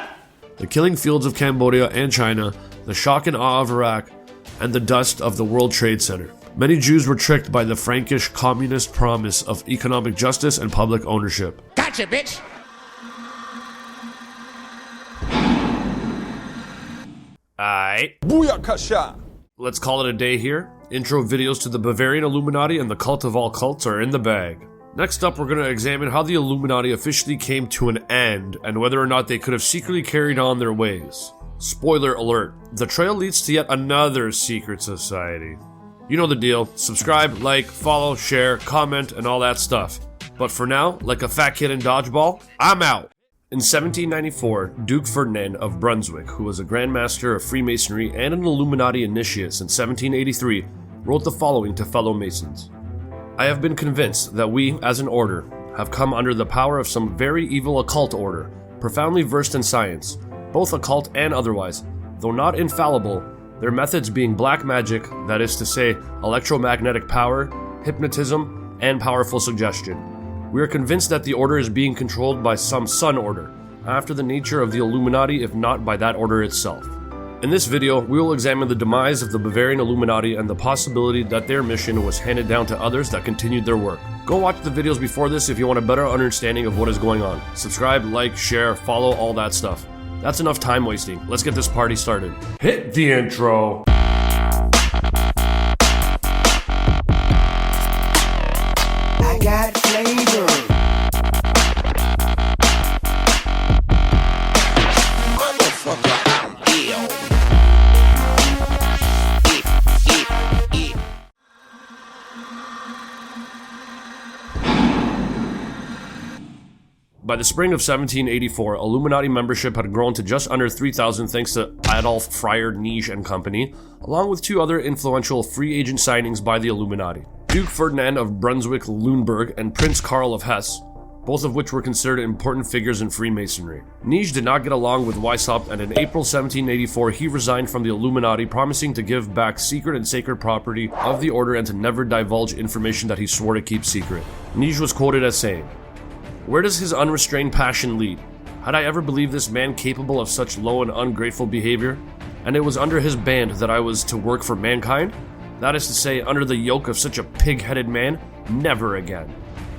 The killing fields of Cambodia and China, the shock and awe of Iraq, and the dust of the World Trade Center. Many Jews were tricked by the Frankish communist promise of economic justice and public ownership." Gotcha, bitch. Aight. Booyakasha! Let's call it a day here. Intro videos to the Bavarian Illuminati and the cult of all cults are in the bag. Next up, we're going to examine how the Illuminati officially came to an end and whether or not they could have secretly carried on their ways. Spoiler alert, the trail leads to yet another secret society. You know the deal. Subscribe, like, follow, share, comment, and all that stuff. But for now, like a fat kid in dodgeball, I'm out. In 1794, Duke Ferdinand of Brunswick, who was a Grand Master of Freemasonry and an Illuminati initiate since 1783, wrote the following to fellow Masons. I have been convinced that we, as an order, have come under the power of some very evil occult order, profoundly versed in science, both occult and otherwise, though not infallible, their methods being black magic, that is to say, electromagnetic power, hypnotism, and powerful suggestion. We are convinced that the order is being controlled by some sun order, after the nature of the Illuminati if not by that order itself. In this video, we will examine the demise of the Bavarian Illuminati and the possibility that their mission was handed down to others that continued their work. Go watch the videos before this if you want a better understanding of what is going on. Subscribe, like, share, follow, all that stuff. That's enough time wasting. Let's get this party started. Hit the intro! I got flavor. By the spring of 1784, Illuminati membership had grown to just under 3,000 thanks to Adolf Freier Nige and Company, along with two other influential free agent signings by the Illuminati. Duke Ferdinand of Brunswick-Luneburg and Prince Karl of Hesse, both of which were considered important figures in Freemasonry. Nige did not get along with Weishaupt, and in April 1784 he resigned from the Illuminati, promising to give back secret and sacred property of the order and to never divulge information that he swore to keep secret. Nige was quoted as saying, "Where does his unrestrained passion lead? Had I ever believed this man capable of such low and ungrateful behavior? And it was under his band that I was to work for mankind? That is to say, under the yoke of such a pig-headed man? Never again."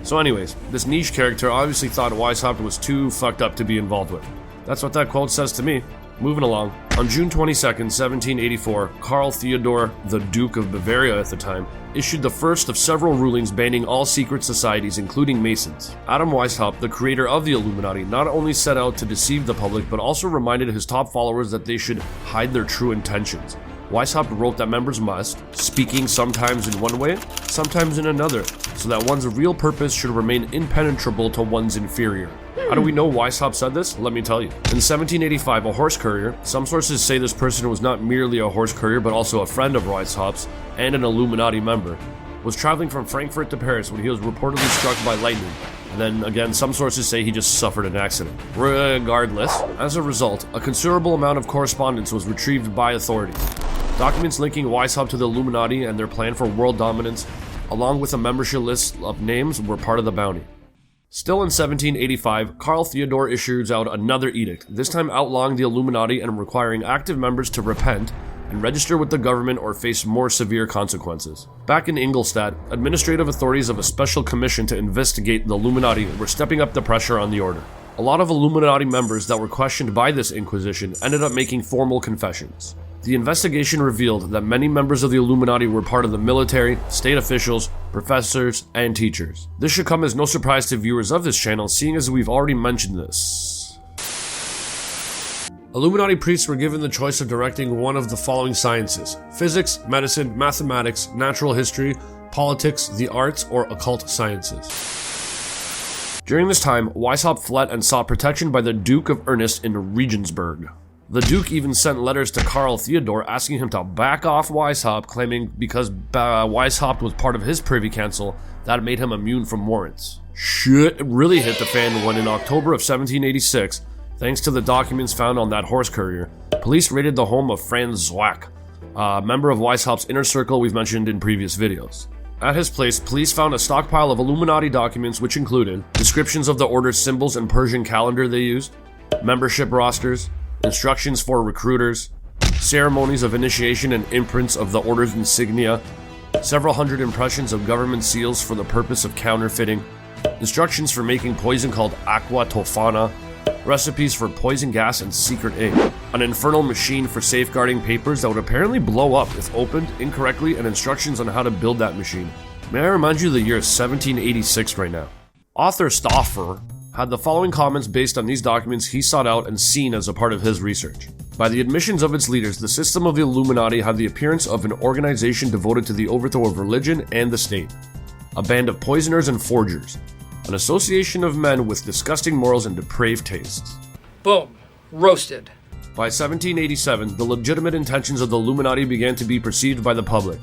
So anyways, this Nige character obviously thought Weishaupt was too fucked up to be involved with. That's what that quote says to me. Moving along. On June 22nd, 1784, Karl Theodor, the Duke of Bavaria at the time, issued the first of several rulings banning all secret societies, including Masons. Adam Weishaupt, the creator of the Illuminati, not only set out to deceive the public, but also reminded his top followers that they should hide their true intentions. Weishaupt wrote that members must, speaking sometimes in one way, sometimes in another, so that one's real purpose should remain impenetrable to one's inferior. How do we know Weishaupt said this? Let me tell you. In 1785, a horse courier, some sources say this person was not merely a horse courier but also a friend of Weishaupt's and an Illuminati member, was traveling from Frankfurt to Paris when he was reportedly struck by lightning. And then again, some sources say he just suffered an accident. Regardless, as a result, a considerable amount of correspondence was retrieved by authorities. Documents linking Weishaupt to the Illuminati and their plan for world dominance, along with a membership list of names, were part of the bounty. Still in 1785, Karl Theodor issues out another edict, this time outlawing the Illuminati and requiring active members to repent and register with the government or face more severe consequences. Back in Ingolstadt, administrative authorities of a special commission to investigate the Illuminati were stepping up the pressure on the order. A lot of Illuminati members that were questioned by this inquisition ended up making formal confessions. The investigation revealed that many members of the Illuminati were part of the military, state officials, professors, and teachers. This should come as no surprise to viewers of this channel, seeing as we've already mentioned this. Illuminati priests were given the choice of directing one of the following sciences: physics, medicine, mathematics, natural history, politics, the arts, or occult sciences. During this time, Weishaupt fled and sought protection by the Duke of Ernest in Regensburg. The Duke even sent letters to Karl Theodor asking him to back off Weishaupt, claiming because Weishaupt was part of his privy council, that made him immune from warrants. Shit really hit the fan when in October of 1786, thanks to the documents found on that horse courier, police raided the home of Franz Zwack, a member of Weishaupt's inner circle we've mentioned in previous videos. At his place, police found a stockpile of Illuminati documents which included descriptions of the order's symbols and Persian calendar they used, membership rosters, instructions for recruiters, ceremonies of initiation and imprints of the order's insignia, several hundred impressions of government seals for the purpose of counterfeiting, instructions for making poison called aqua tofana, recipes for poison gas and secret ink, an infernal machine for safeguarding papers that would apparently blow up if opened incorrectly, and instructions on how to build that machine. May I remind you the year is 1786 right now. Author Stauffer had the following comments based on these documents he sought out and seen as a part of his research. By the admissions of its leaders, the system of the Illuminati had the appearance of an organization devoted to the overthrow of religion and the state, a band of poisoners and forgers, an association of men with disgusting morals and depraved tastes. Boom. Roasted. By 1787, the legitimate intentions of the Illuminati began to be perceived by the public.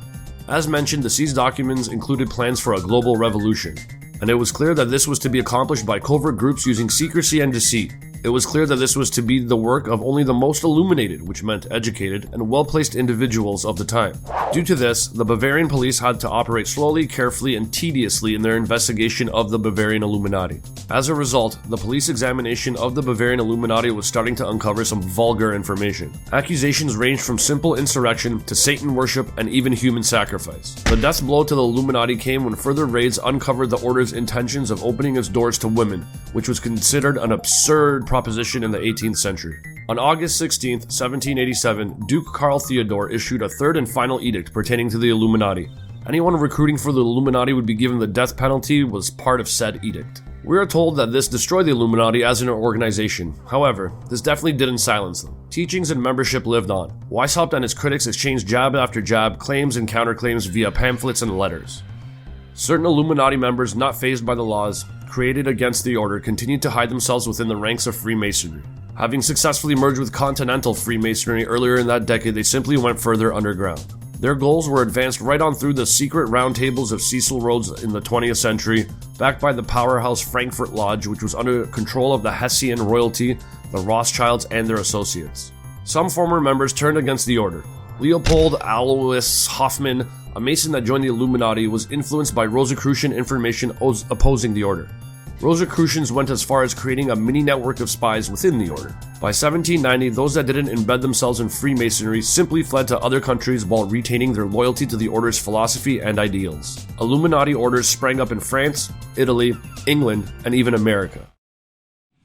As mentioned, the seized documents included plans for a global revolution, and it was clear that this was to be accomplished by covert groups using secrecy and deceit. It was clear that this was to be the work of only the most illuminated, which meant educated and well-placed individuals of the time. Due to this, the Bavarian police had to operate slowly, carefully, and tediously in their investigation of the Bavarian Illuminati. As a result, the police examination of the Bavarian Illuminati was starting to uncover some vulgar information. Accusations ranged from simple insurrection to Satan worship and even human sacrifice. The death blow to the Illuminati came when further raids uncovered the order's intentions of opening its doors to women, which was considered an absurd proposition in the 18th century. On August 16, 1787, Duke Karl Theodore issued a third and final edict pertaining to the Illuminati. Anyone recruiting for the Illuminati would be given the death penalty was part of said edict. We are told that this destroyed the Illuminati as an organization. However, this definitely didn't silence them. Teachings and membership lived on. Weishaupt and his critics exchanged jab after jab, claims and counterclaims via pamphlets and letters. Certain Illuminati members not fazed by the laws created against the order continued to hide themselves within the ranks of Freemasonry. Having successfully merged with Continental Freemasonry earlier in that decade, they simply went further underground. Their goals were advanced right on through the secret round tables of Cecil Rhodes in the 20th century, backed by the powerhouse Frankfurt Lodge, which was under control of the Hessian royalty, the Rothschilds, and their associates. Some former members turned against the order. Leopold Alois Hoffmann, a Mason that joined the Illuminati, was influenced by Rosicrucian information opposing the order. Rosicrucians went as far as creating a mini network of spies within the order. By 1790, those that didn't embed themselves in Freemasonry simply fled to other countries while retaining their loyalty to the order's philosophy and ideals. Illuminati orders sprang up in France, Italy, England, and even America.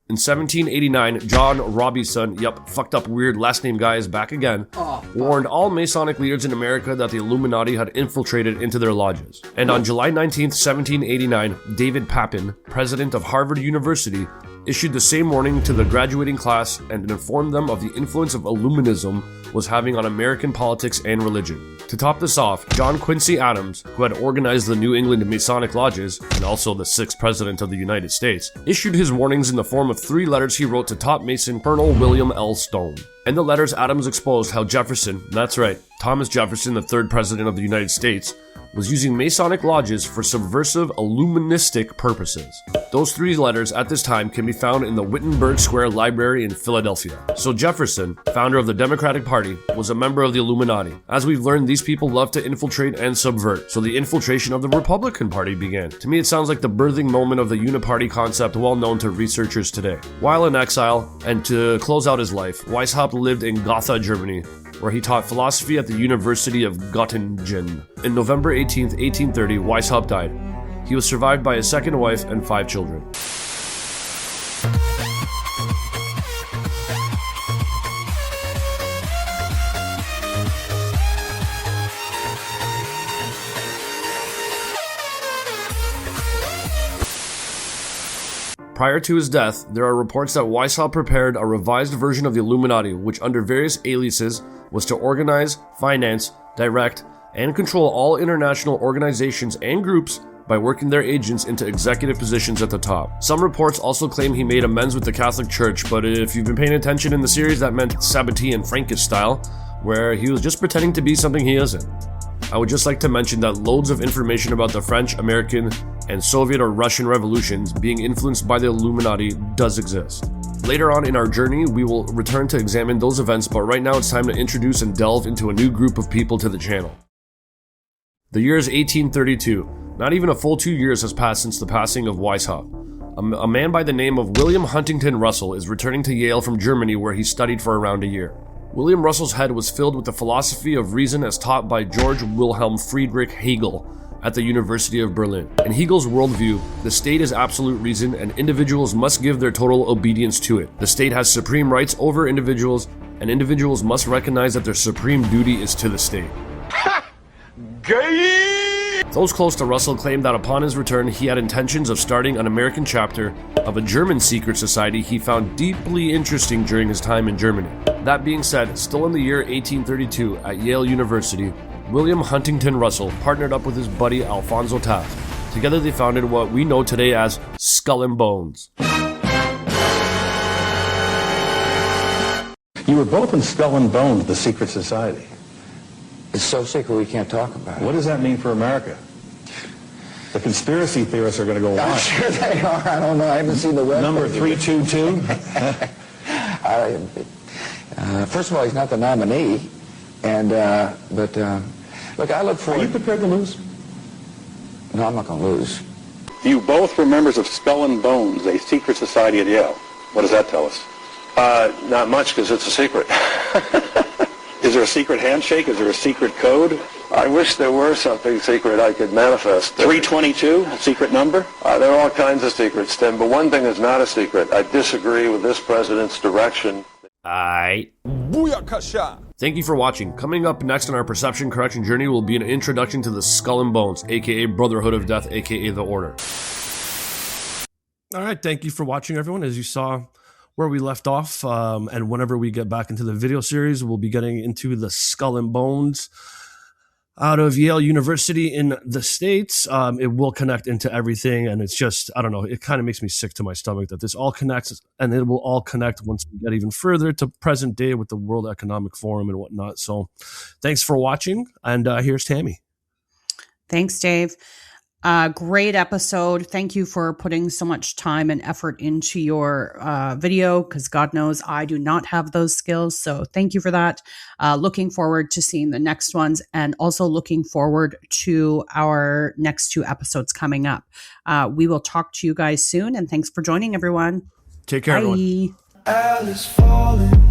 In 1789, John Robison, fucked up weird last name guy is back again, warned all Masonic leaders in America that the Illuminati had infiltrated into their lodges. And on July 19, 1789, David Papin, president of Harvard University, issued the same warning to the graduating class and informed them of the influence of Illuminism was having on American politics and religion. To top this off, John Quincy Adams, who had organized the New England Masonic Lodges, and also the 6th President of the United States, issued his warnings in the form of 3 letters he wrote to top Mason Colonel William L. Stone. In the letters, Adams exposed how Jefferson, that's right, Thomas Jefferson, the 3rd President of the United States, was using Masonic lodges for subversive, illuministic purposes. Those 3 letters at this time can be found in the Wittenberg Square Library in Philadelphia. So Jefferson, founder of the Democratic Party, was a member of the Illuminati. As we've learned, these people love to infiltrate and subvert, so the infiltration of the Republican Party began. To me, it sounds like the birthing moment of the uniparty concept well known to researchers today. While in exile, and to close out his life, Weishaupt lived in Gotha, Germany, where he taught philosophy at the University of Göttingen. In November 18, 1830, Weishaupt died. He was survived by his second wife and 5 children. Prior to his death, there are reports that Weishaupt prepared a revised version of the Illuminati, which under various aliases was to organize, finance, direct, and control all international organizations and groups by working their agents into executive positions at the top. Some reports also claim he made amends with the Catholic Church, but if you've been paying attention in the series, that meant Sabbatean Frankist style, where he was just pretending to be something he isn't. I would just like to mention that loads of information about the French, American, and Soviet or Russian revolutions being influenced by the Illuminati does exist. Later on in our journey, we will return to examine those events, but right now it's time to introduce and delve into a new group of people to the channel. The year is 1832. Not even a full 2 years has passed since the passing of Weishaupt. A man by the name of William Huntington Russell is returning to Yale from Germany, where he studied for around a year. William Russell's head was filled with the philosophy of reason as taught by George Wilhelm Friedrich Hegel at the University of Berlin. In Hegel's worldview, the state is absolute reason and individuals must give their total obedience to it. The state has supreme rights over individuals, and individuals must recognize that their supreme duty is to the state. Those close to Russell claim that upon his return, he had intentions of starting an American chapter of a German secret society he found deeply interesting during his time in Germany. That being said, still in the year 1832 at Yale University, William Huntington Russell partnered up with his buddy Alphonso Taft Together they founded what we know today as Skull and Bones. You were both in Skull and Bones, the secret society. It's so secret we can't talk about it. What does that mean for America? The conspiracy theorists are going to go I'm wild. sure they are. I don't know. I haven't seen the web. Number 322. First of all, he's not the nominee, and look, I look for. Are you prepared to lose? No, I'm not going to lose. You both were members of Skull and Bones, a secret society at Yale. What does that tell us? Not much, because it's a secret. Is there a secret handshake? Is there a secret code? I wish there were something secret I could manifest. 322, secret number? There are all kinds of secrets, Tim, but one thing is not a secret. I disagree with this president's direction. Thank you for watching. Coming up next on our perception correction journey will be an introduction to the Skull and Bones, aka Brotherhood of Death, aka the Order. All right, thank you for watching, everyone. As you saw where we left off, and whenever we get back into the video series, we'll be getting into the Skull and Bones out of Yale University in the States. It will connect into everything, and it's just, I don't know, it kind of makes me sick to my stomach that this all connects, and it will all connect once we get even further to present day with the World Economic Forum and whatnot. So thanks for watching, and here's Tammy. Thanks, Dave. Great episode. Thank you for putting so much time and effort into your video, because God knows I do not have those skills. So thank you for that. Looking forward to seeing the next ones, and also looking forward to our next 2 episodes coming up. We will talk to you guys soon, and thanks for joining, everyone. Take care, Bye. everyone. Alice falling.